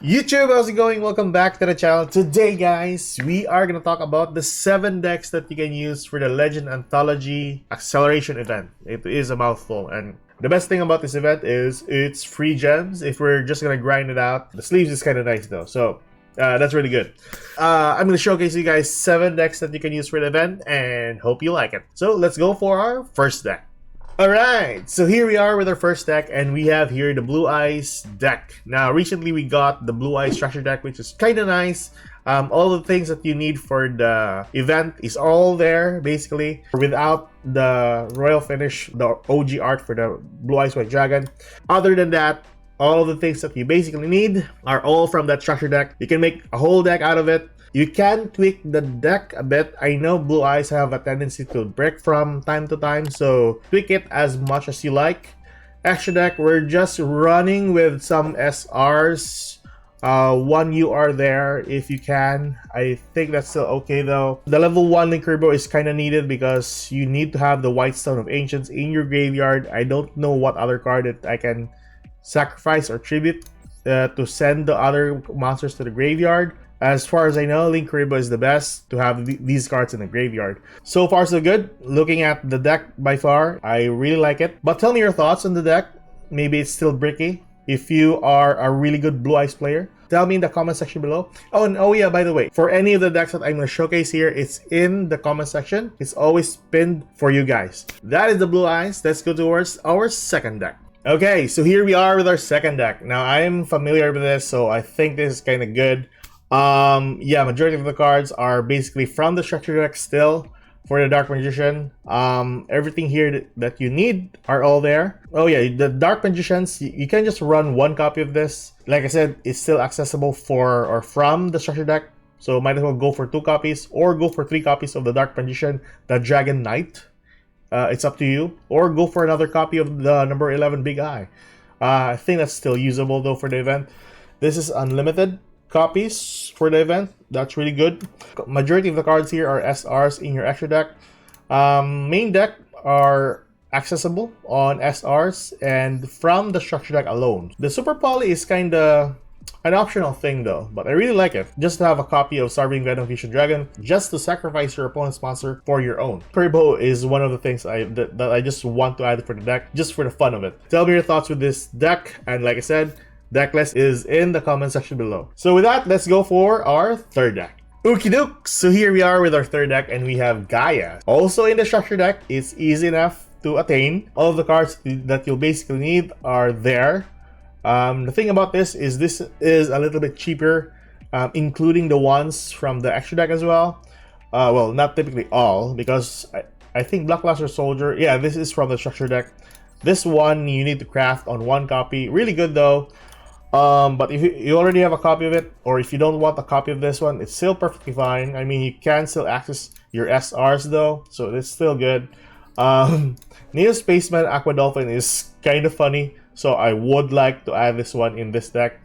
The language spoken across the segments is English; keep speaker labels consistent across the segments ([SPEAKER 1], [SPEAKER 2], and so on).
[SPEAKER 1] YouTube, how's it going? Welcome back to the channel. Today, guys, we are going to talk about the 7 decks that you can use for the Legend Anthology Acceleration event. It is a mouthful, and the best thing about this event is it's free gems if we're just going to grind it out. The sleeves is kind of nice though, so that's really good. I'm going to showcase you guys 7 decks that you can use for the event and hope you like it. So let's go for our first deck. Alright, so here we are with our first deck, and we have here the Blue Eyes deck. Now, recently we got the Blue Eyes structure deck, which is kind of nice. All the things that you need for the event is all there, basically. Without the Royal Finish, the OG art for the Blue Eyes White Dragon. Other than that, all of the things that you basically need are all from that structure deck. You can make a whole deck out of it. You can tweak the deck a bit. I know Blue Eyes have a tendency to break from time to time, so tweak it as much as you like. Extra deck, we're just running with some SRs. 1 UR there if you can. I think that's still okay though. The level 1 Link Turbo is kind of needed because you need to have the White Stone of Ancients in your graveyard. I don't know what other card that I can sacrifice or tribute to send the other monsters to the graveyard. As far as I know, Link Turbo is the best to have these cards in the graveyard. So far so good. Looking at the deck by far, I really like it. But tell me your thoughts on the deck. Maybe it's still bricky. If you are a really good Blue Eyes player, tell me in the comment section below. Oh, and oh yeah, by the way, for any of the decks that I'm going to showcase here, it's in the comment section. It's always pinned for you guys. That is the Blue Eyes. Let's go towards our second deck. Okay, so here we are with our second deck. Now, I'm familiar with this, so I think this is kind of good. Yeah, majority of the cards are basically from the structure deck still for the Dark Magician. Everything here that you need are all there. Oh yeah, the Dark Magicians, you can just run 1 copy of this. Like I said, it's still accessible for or from the structure deck, so might as well go for 2 copies or go for 3 copies of the Dark Magician, the Dragon Knight. It's up to you, or go for another copy of the number 11 Big Eye. I think that's still usable though for the event. This is unlimited copies for the event. That's really good. Majority of the cards here are SRs in your extra deck. Main deck are accessible on SRs and from the structure deck alone. The Super Poly is kind of an optional thing though, but I really like it. Just to have a copy of Starving Venom Fusion Dragon, just to sacrifice your opponent's monster for your own. Turbo is one of the things that I just want to add for the deck, just for the fun of it. Tell me your thoughts with this deck, and like I said, deck list is in the comment section below. So with that, let's go for our third deck. Okie doke! So here we are with our third deck, and we have Gaia. Also in the structure deck, it's easy enough to attain. All of the cards that you'll basically need are there. The thing about this is a little bit cheaper, including the ones from the extra deck as well. Well, not typically all, because I think Blackluster Soldier, yeah, this is from the structure deck. This one you need to craft on 1 copy. Really good though. But if you already have a copy of it, or if you don't want a copy of this one, it's still perfectly fine. I mean, you can still access your SRs though, so it's still good. Neo Spaceman Aqua Dolphin is kind of funny, so I would like to add this one in this deck,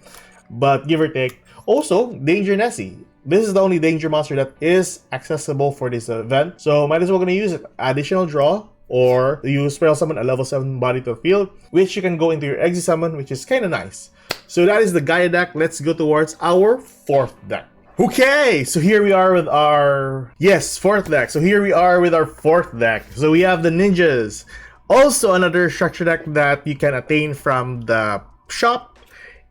[SPEAKER 1] but give or take. Also, Danger Nessie. This is the only danger monster that is accessible for this event, so might as well gonna use it. Additional draw, or you spell summon a level 7 body to the field, which you can go into your exit summon, which is kind of nice. So that is the Gaia deck. Let's go towards our fourth deck. Okay, so here we are with our fourth deck. So here we are with our fourth deck. So we have the Ninjas. Also another structure deck that you can attain from the shop.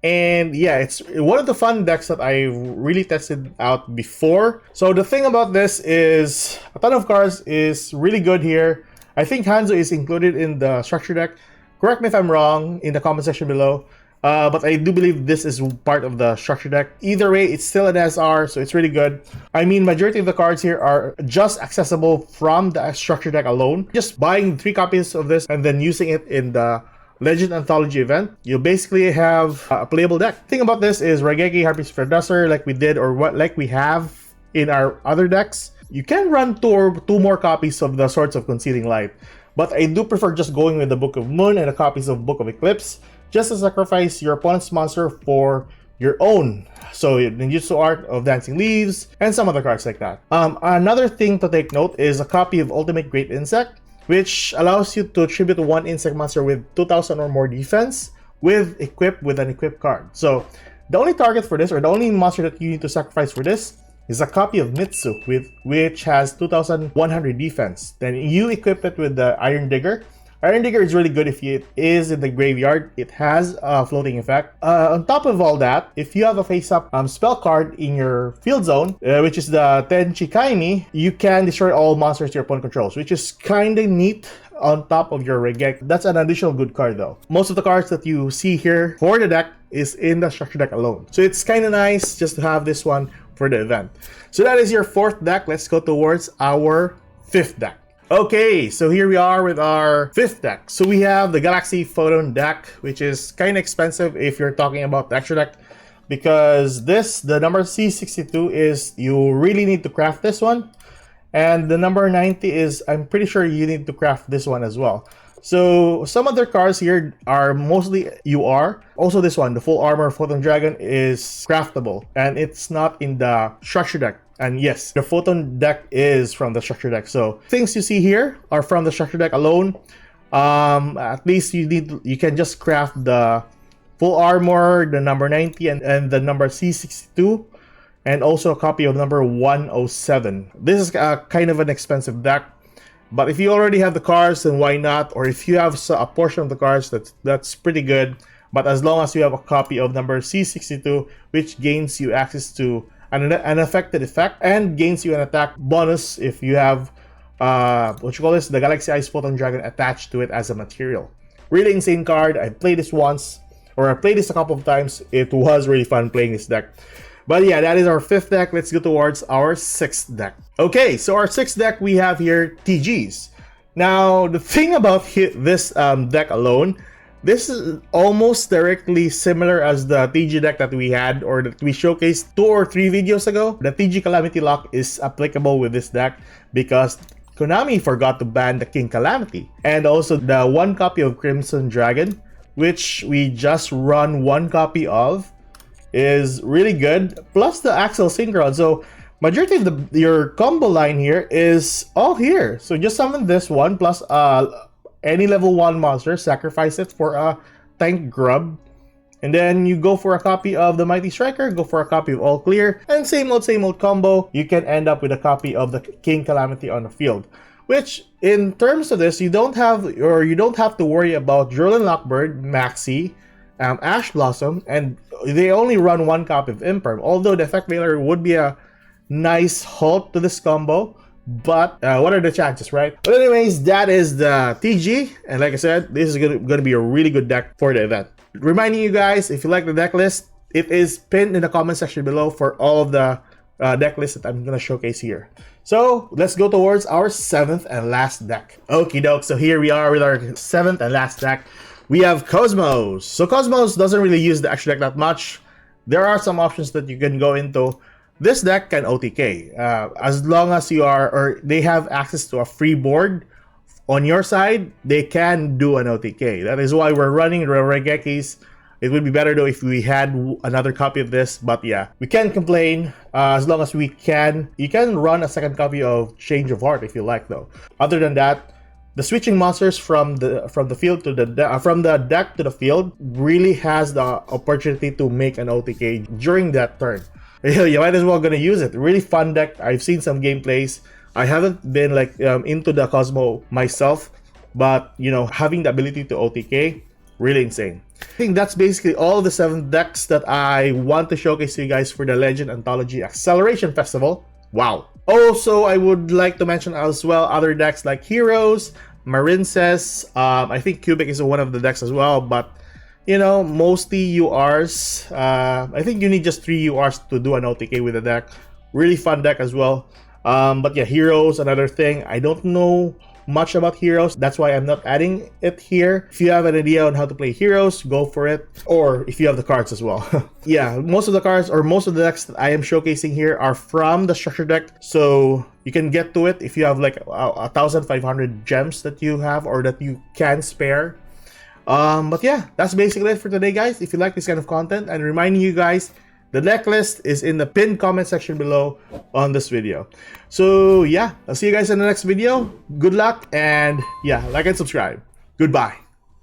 [SPEAKER 1] And yeah, it's one of the fun decks that I really tested out before. So the thing about this is a ton of cards is really good here. I think Hanzo is included in the structure deck. Correct me if I'm wrong in the comment section below. But I do believe this is part of the structure deck. Either way, it's still an SR, so it's really good. I mean, majority of the cards here are just accessible from the structure deck alone. Just buying 3 copies of this and then using it in the Legend Anthology event, you basically have a playable deck. Thing about this is Raigeki Harpy's Fearduster, like we did, or what like we have in our other decks. You can run 2 more copies of the Swords of Concealing Light, but I do prefer just going with the Book of Moon and the copies of Book of Eclipse, just to sacrifice your opponent's monster for your own. So Ninjutsu Art of Dancing Leaves and some other cards like that. Another thing to take note is a copy of Ultimate Great Insect, which allows you to tribute 1 insect monster with 2000 or more defense with equipped with an equipped card. So The only target for this, or the only monster that you need to sacrifice for this, is a copy of Mitsu, which has 2100 defense. Then you equip it with the Iron Digger. Iron Digger is really good if it is in the graveyard. It has a floating effect. On top of all that, if you have a face-up spell card in your field zone, which is the Tenchi Kaimi, you can destroy all monsters your opponent controls, which is kind of neat on top of your Regek. That's an additional good card though. Most of the cards that you see here for the deck is in the structure deck alone. So it's kind of nice just to have this one for the event. So that is your 4th deck. Let's go towards our 5th deck. Okay, so here we are with our 5th deck. So we have the Galaxy Photon deck, which is kind of expensive if you're talking about the extra deck, because the number C62 is, you really need to craft this one, and the number 90 is, I'm pretty sure you need to craft this one as well. So some other cards here are mostly UR. Also this one, the Full Armor Photon Dragon, is craftable, and it's not in the structure deck. And yes, the Photon deck is from the structure deck. So things you see here are from the structure deck alone. At least you can just craft the Full Armor, the number 90, and the number C62, and also a copy of number 107. This is kind of an expensive deck, but if you already have the cards, then why not? Or if you have a portion of the cards, that's pretty good. But as long as you have a copy of number C62, which gains you access to an affected effect and gains you an attack bonus if you have the Galaxy Ice Photon Dragon attached to it as a material. Really insane card. I played this once, or I played this a couple of times. It was really fun playing this deck. But yeah, that is our 5th deck. Let's go towards our 6th deck. Okay, so our 6th deck, we have here TGs. Now, the thing about this deck alone, this is almost directly similar as the TG deck that we had, or that we showcased 2 or 3 videos ago. The TG Calamity Lock is applicable with this deck because Konami forgot to ban the King Calamity. And also the 1 copy of Crimson Dragon, which we just run 1 copy of, is really good. Plus the Axel Synchron. So majority of your combo line here is all here. So just summon this one plus any level 1 monster, sacrifice it for a tank grub, and then you go for a copy of the Mighty Striker, go for a copy of All Clear, and same old combo, you can end up with a copy of the King Calamity on the field. Which, in terms of this, you don't have to worry about Drolin Lockbird, Maxi, Ash Blossom, and they only run 1 copy of Imperm. Although the Effect Veiler would be a nice halt to this combo, but what are the chances, right? But anyways, that is the TG, and like I said, this is gonna be a really good deck for the event. Reminding you guys, if you like the deck list, it is pinned in the comment section below for all of the deck lists that I'm gonna showcase here. So let's go towards our 7th and last deck. Okie doke, so here we are with our 7th and last deck. We have Cosmos. So Cosmos doesn't really use the extra deck that much. There are some options that you can go into. This deck can OTK as long as you are, or they have access to a free board on your side. They can do an OTK. That is why we're running the Regekis. It would be better though if we had another copy of this, but yeah, we can't complain as long as we can. You can run a second copy of Change of Heart if you like though. Other than that, the switching monsters from the field to from the deck to the field really has the opportunity to make an OTK during that turn. You might as well gonna use it. Really fun deck. I've seen some gameplays. I haven't been like into the Cosmo myself, but you know, having the ability to OTK, really insane. I think that's basically all the 7 decks that I want to showcase to you guys for the Legend Anthology Acceleration Festival. Wow. Also, I would like to mention as well other decks like Heroes, Marinces. I think Cubic is one of the decks as well, but you know, mostly URs. I think you need just 3 URs to do an OTK with the deck. Really fun deck as well. But yeah, Heroes, another thing. I don't know much about Heroes. That's why I'm not adding it here. If you have an idea on how to play Heroes, go for it. Or if you have the cards as well. Yeah, most of the cards or most of the decks that I am showcasing here are from the structure deck. So you can get to it if you have like 1,500 gems that you have or that you can spare. But yeah, that's basically it for today, guys. If you like this kind of content, and reminding you guys, the deck list is in the pinned comment section below on this video. So yeah, I'll see you guys in the next video. Good luck, and yeah, like and subscribe. Goodbye.